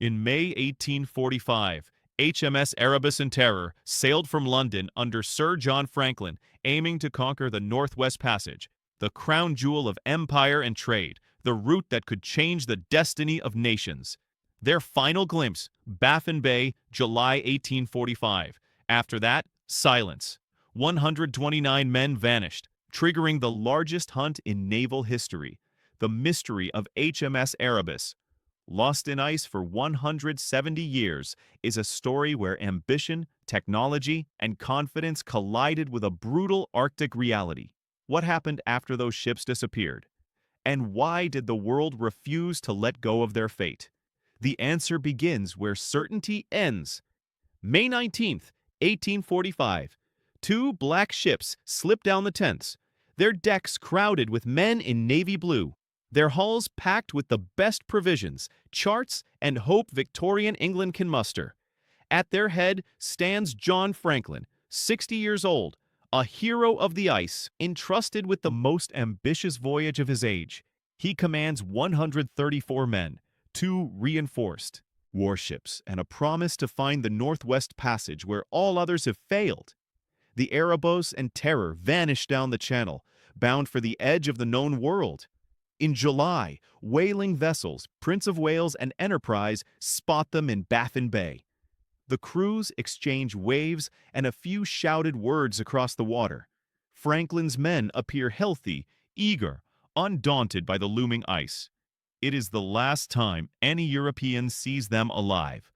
In May 1845, HMS Erebus and Terror sailed from London under Sir John Franklin, aiming to conquer the Northwest Passage, the crown jewel of empire and trade, the route that could change the destiny of nations. Their final glimpse, Baffin Bay, July 1845. After that, silence. 129 men vanished, triggering the largest hunt in naval history. The mystery of HMS Erebus, lost in ice for 170 years, is a story where ambition, technology, and confidence collided with a brutal Arctic reality. What happened after those ships disappeared? And why did the world refuse to let go of their fate? The answer begins where certainty ends. May 19th, 1845. Two black ships slipped down the Thames, their decks crowded with men in navy blue, their hulls packed with the best provisions, charts, and hope Victorian England can muster. At their head stands John Franklin, 60 years old, a hero of the ice, entrusted with the most ambitious voyage of his age. He commands 134 men, two reinforced warships, and a promise to find the Northwest Passage where all others have failed. The Erebus and Terror vanish down the channel, bound for the edge of the known world. In July, whaling vessels, Prince of Wales and Enterprise, spot them in Baffin Bay. The crews exchange waves and a few shouted words across the water. Franklin's men appear healthy, eager, undaunted by the looming ice. It is the last time any European sees them alive.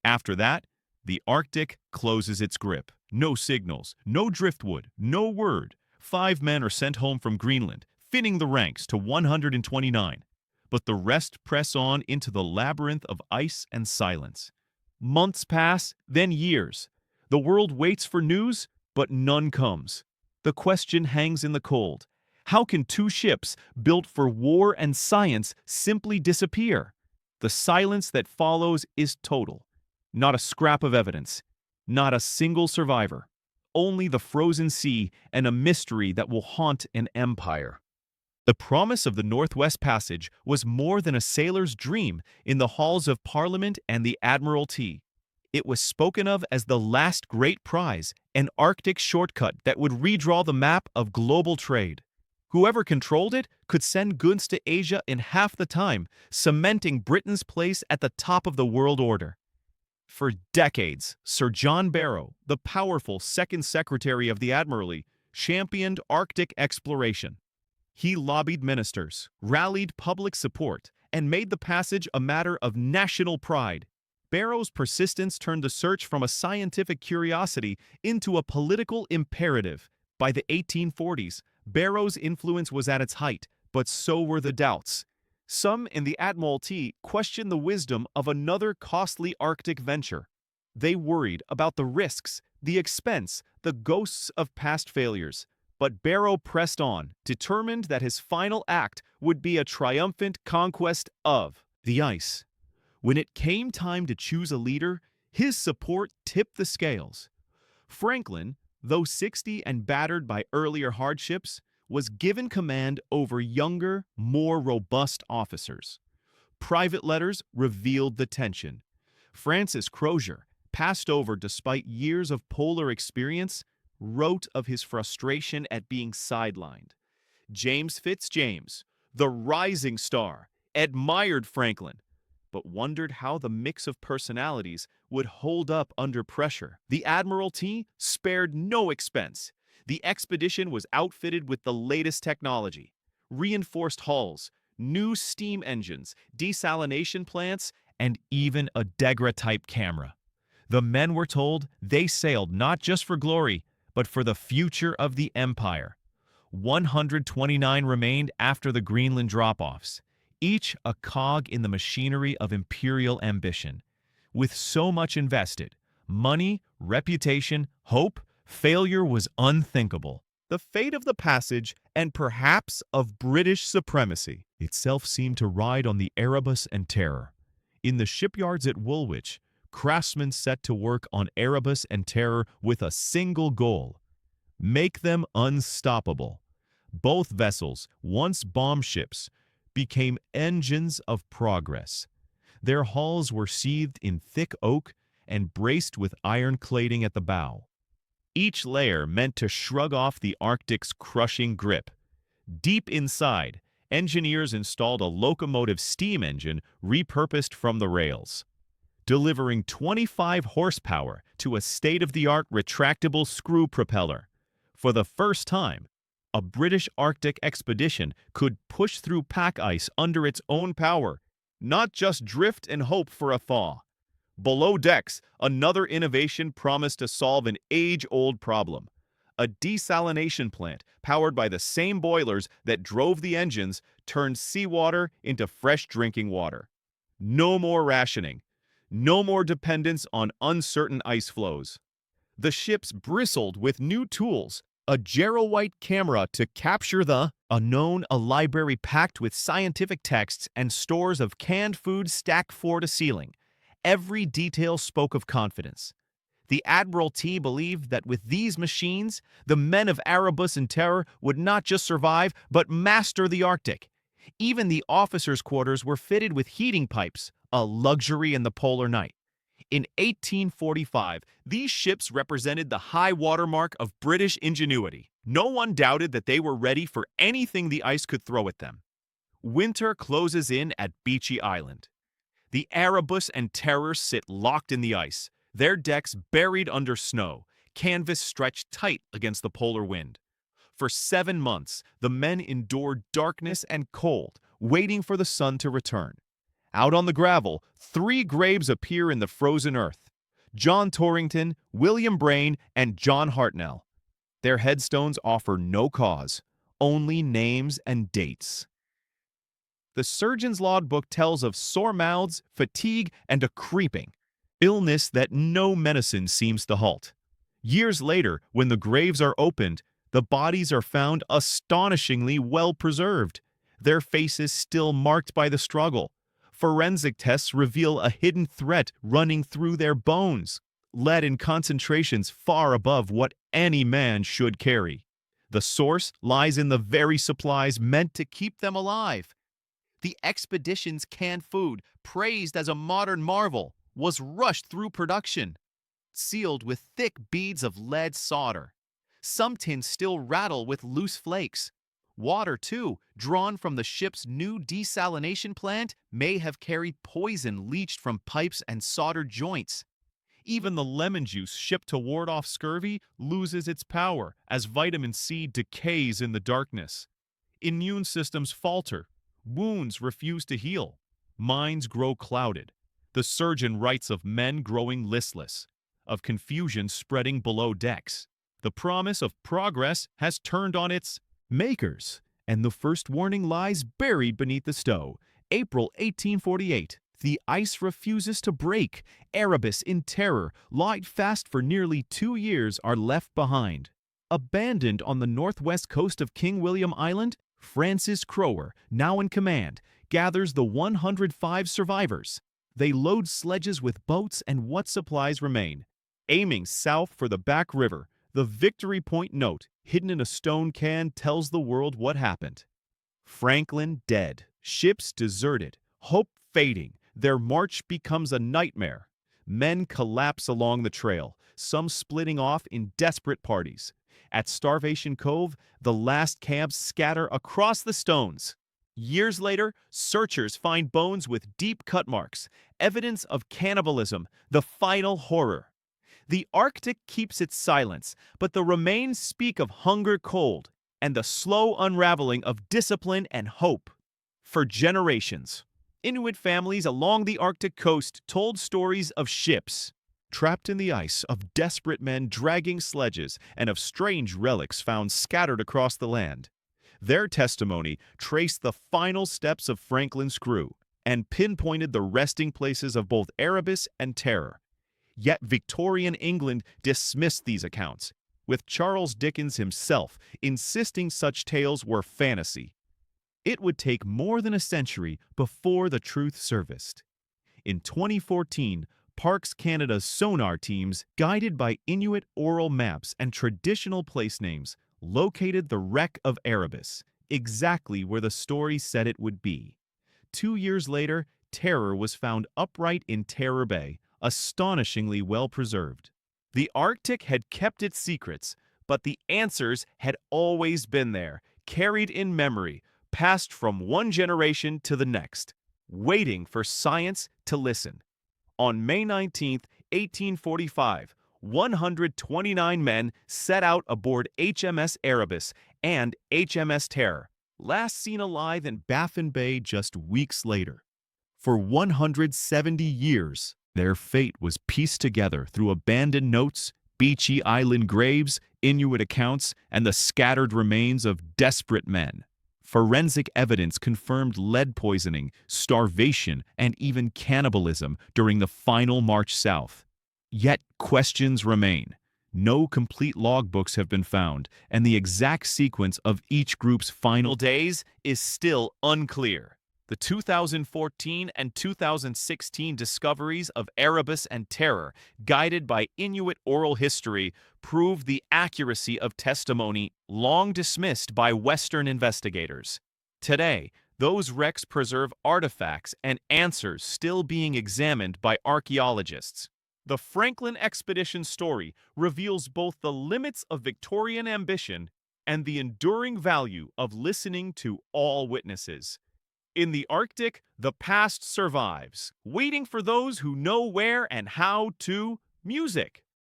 After that, the Arctic closes its grip. No signals, no driftwood, no word. 5 men are sent home from Greenland, thinning the ranks to 129. But the rest press on into the labyrinth of ice and silence. Months pass, then years. The world waits for news, but none comes. The question hangs in the cold. How can two ships built for war and science simply disappear? The silence that follows is total. Not a scrap of evidence. Not a single survivor. Only the frozen sea and a mystery that will haunt an empire. The promise of the Northwest Passage was more than a sailor's dream in the halls of Parliament and the Admiralty. It was spoken of as the last great prize, an Arctic shortcut that would redraw the map of global trade. Whoever controlled it could send goods to Asia in half the time, cementing Britain's place at the top of the world order. For decades, Sir John Barrow, the powerful Second Secretary of the Admiralty, championed Arctic exploration. He lobbied ministers, rallied public support, and made the passage a matter of national pride. Barrow's persistence turned the search from a scientific curiosity into a political imperative. By the 1840s, Barrow's influence was at its height, but so were the doubts. Some in the Admiralty questioned the wisdom of another costly Arctic venture. They worried about the risks, the expense, the ghosts of past failures. But Barrow pressed on, determined that his final act would be a triumphant conquest of the ice. When it came time to choose a leader, his support tipped the scales. Franklin, though 60 and battered by earlier hardships, was given command over younger, more robust officers. Private letters revealed the tension. Francis Crozier, passed over despite years of polar experience, wrote of his frustration at being sidelined. James Fitzjames, the rising star, admired Franklin, but wondered how the mix of personalities would hold up under pressure. The Admiralty spared no expense. The expedition was outfitted with the latest technology: reinforced hulls, new steam engines, desalination plants, and even a daguerreotype camera. The men were told they sailed not just for glory, but for the future of the empire. 129 remained after the Greenland drop-offs, each a cog in the machinery of imperial ambition. With so much invested, money, reputation, hope, failure was unthinkable. The fate of the passage, and perhaps of British supremacy, itself seemed to ride on the Erebus and Terror. In the shipyards at Woolwich, craftsmen set to work on Erebus and Terror with a single goal: make them unstoppable. Both vessels, once bomb ships, became engines of progress. Their hulls were sheathed in thick oak and braced with iron cladding at the bow, each layer meant to shrug off the Arctic's crushing grip. Deep inside, engineers installed a locomotive steam engine repurposed from the rails, delivering 25 horsepower to a state-of-the-art retractable screw propeller. For the first time, a British Arctic expedition could push through pack ice under its own power, not just drift and hope for a thaw. Below decks, another innovation promised to solve an age-old problem. A desalination plant, powered by the same boilers that drove the engines, turned seawater into fresh drinking water. No more rationing. No more dependence on uncertain ice flows. The ships bristled with new tools, a gyrowhite camera to capture the unknown, a library packed with scientific texts, and stores of canned food stacked floor to ceiling. Every detail spoke of confidence. The Admiralty believed that with these machines, the men of Erebus and Terror would not just survive, but master the Arctic. Even the officers' quarters were fitted with heating pipes, a luxury in the polar night. In 1845, these ships represented the high watermark of British ingenuity. No one doubted that they were ready for anything the ice could throw at them. Winter closes in at Beechy Island. The Erebus and Terror sit locked in the ice, their decks buried under snow, canvas stretched tight against the polar wind. For 7 months, the men endured darkness and cold, waiting for the sun to return. Out on the gravel, 3 graves appear in the frozen earth: John Torrington, William Brain, and John Hartnell. Their headstones offer no cause, only names and dates. The surgeon's logbook tells of sore mouths, fatigue, and a creeping illness that no medicine seems to halt. Years later, when the graves are opened, the bodies are found astonishingly well preserved, their faces still marked by the struggle. Forensic tests reveal a hidden threat running through their bones, lead in concentrations far above what any man should carry. The source lies in the very supplies meant to keep them alive. The expedition's canned food, praised as a modern marvel, was rushed through production, sealed with thick beads of lead solder. Some tins still rattle with loose flakes. Water, too, drawn from the ship's new desalination plant, may have carried poison leached from pipes and soldered joints. Even the lemon juice shipped to ward off scurvy loses its power as vitamin C decays in the darkness. Immune systems falter. Wounds refuse to heal. Minds grow clouded. The surgeon writes of men growing listless, of confusion spreading below decks. The promise of progress has turned on its makers, and the first warning lies buried beneath the stow. April 1848. The ice refuses to break. Erebus in Terror, lied fast for nearly 2 years, are left behind. Abandoned on the northwest coast of King William Island, Francis Crower, now in command, gathers the 105 survivors. They load sledges with boats and what supplies remain. Aiming south for the Back River, the Victory Point note, hidden in a stone can, tells the world what happened. Franklin dead, ships deserted, hope fading, their march becomes a nightmare. Men collapse along the trail, some splitting off in desperate parties. At Starvation Cove, the last camps scatter across the stones. Years later, searchers find bones with deep cut marks, evidence of cannibalism, the final horror. The Arctic keeps its silence, but the remains speak of hunger, cold, and the slow unraveling of discipline and hope. For generations, Inuit families along the Arctic coast told stories of ships trapped in the ice, of desperate men dragging sledges, and of strange relics found scattered across the land. Their testimony traced the final steps of Franklin's crew and pinpointed the resting places of both Erebus and Terror. Yet Victorian England dismissed these accounts, with Charles Dickens himself insisting such tales were fantasy. It would take more than a century before the truth surfaced. In 2014, Parks Canada's sonar teams, guided by Inuit oral maps and traditional place names, located the wreck of Erebus, exactly where the story said it would be. 2 years later, Terror was found upright in Terror Bay, astonishingly well preserved. The Arctic had kept its secrets, but the answers had always been there, carried in memory, passed from one generation to the next, waiting for science to listen. On May 19, 1845, 129 men set out aboard HMS Erebus and HMS Terror, last seen alive in Baffin Bay just weeks later. For 170 years, their fate was pieced together through abandoned notes, beachy island graves, Inuit accounts, and the scattered remains of desperate men. Forensic evidence confirmed lead poisoning, starvation, and even cannibalism during the final march south. Yet questions remain. No complete logbooks have been found, and the exact sequence of each group's final days is still unclear. The 2014 and 2016 discoveries of Erebus and Terror, guided by Inuit oral history, prove the accuracy of testimony long dismissed by Western investigators. Today, those wrecks preserve artifacts and answers still being examined by archaeologists. The Franklin expedition story reveals both the limits of Victorian ambition and the enduring value of listening to all witnesses. In the Arctic, the past survives, waiting for those who know where and how to music.